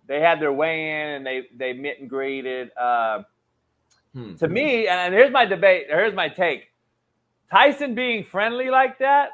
they had their weigh-in and they meet and greeted. To me, and here's my debate. Here's my take. Tyson being friendly like that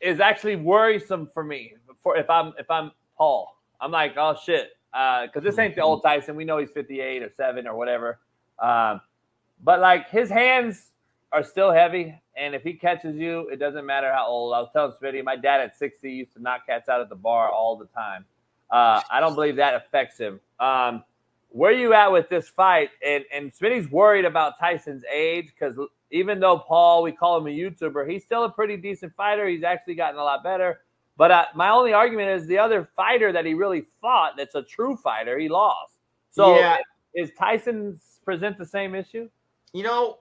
is actually worrisome for me. If I'm Paul, I'm like, oh shit, because this ain't the old Tyson. We know he's 58 or 7 or whatever. But like his hands are still heavy, and if he catches you, it doesn't matter how old. I was telling Smitty, my dad at 60 used to knock cats out at the bar all the time. I don't believe that affects him. Where are you at with this fight? And Smitty's worried about Tyson's age because even though Paul, we call him a YouTuber, he's still a pretty decent fighter. He's actually gotten a lot better. But my only argument is the other fighter that he really fought that's a true fighter, he lost. So is Tyson present the same issue? You know,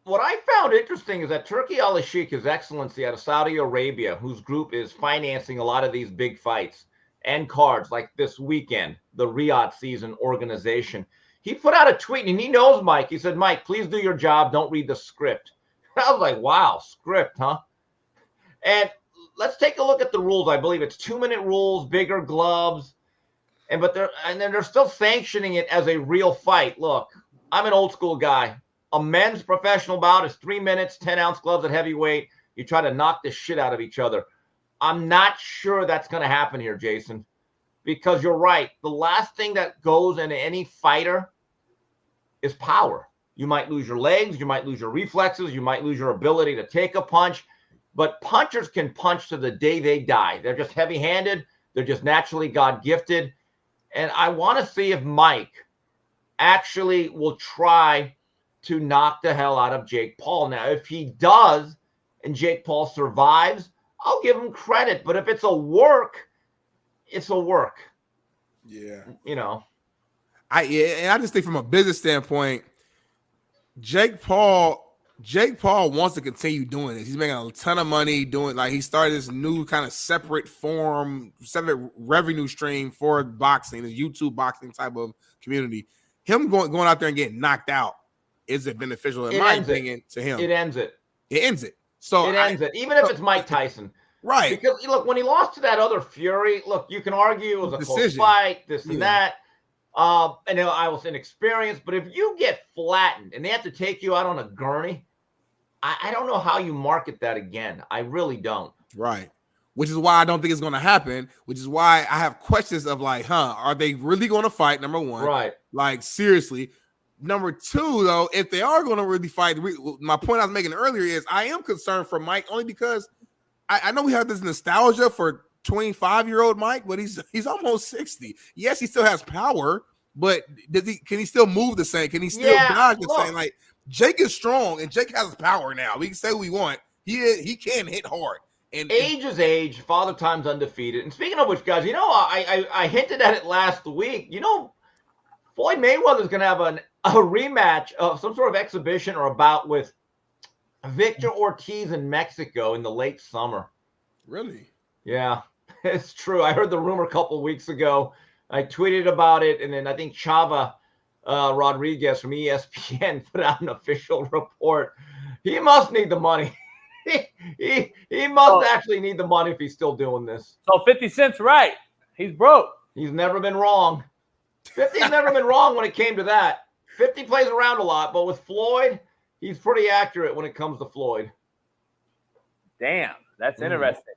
what I found interesting is that Turki Al-Sheikh, His Excellency out of Saudi Arabia, whose group is financing a lot of these big fights and cards like this weekend, the Riyadh season organization. He put out a tweet, and he knows Mike. He said, Mike, please do your job. Don't read the script. I was like, wow, script, huh? And let's take a look at the rules. I believe it's 2-minute rules, bigger gloves. And then they're still sanctioning it as a real fight. Look, I'm an old school guy. A men's professional bout is 3 minutes, 10-ounce gloves at heavyweight. You try to knock the shit out of each other. I'm not sure that's going to happen here, Jason, because you're right. The last thing that goes into any fighter is power. You might lose your legs. You might lose your reflexes. You might lose your ability to take a punch. But punchers can punch to the day they die. They're just heavy-handed. They're just naturally God-gifted. And I want to see if Mike actually will try to knock the hell out of Jake Paul. Now, if he does and Jake Paul survives, I'll give him credit. But if it's a work, it's a work. Yeah. You know. And I just think from a business standpoint, Jake Paul wants to continue doing this. He's making a ton of money doing, like, he started this new kind of separate revenue stream for boxing, this YouTube boxing type of community. Him going out there and getting knocked out isn't beneficial in my opinion to him. It ends it. It ends it. So it ends it, even if it's Mike Tyson. Right. Because, look, when he lost to that other Fury, look, you can argue it was a close fight, this and that. And I was inexperienced. But if you get flattened and they have to take you out on a gurney, I don't know how you market that again. I really don't. Right. Which is why I don't think it's going to happen, which is why I have questions of like, are they really going to fight? Number one. Right. Like, seriously. Number two, though, if they are going to really fight, my point I was making earlier is I am concerned for Mike only because I know we have this nostalgia for 25-year-old Mike, but he's almost 60. Yes, he still has power, but can he still move the same? Can he still dodge the same? Like, Jake is strong, and Jake has power now. We can say what we want. He can hit hard. And age is age. Father Time's undefeated. And speaking of which, guys, I hinted at it last week. Floyd Mayweather's going to have a rematch of some sort of exhibition or a bout with Victor Ortiz in Mexico in the late summer. Really? Yeah, it's true. I heard the rumor a couple of weeks ago. I tweeted about it, and then I think Chava Rodriguez from ESPN put out an official report. He must need the money. he must actually need the money if he's still doing this. So 50 Cent's right. He's broke. He's never been wrong. 50's never been wrong when it came to that. 50 plays around a lot, but with Floyd, he's pretty accurate when it comes to Floyd. Damn, that's interesting.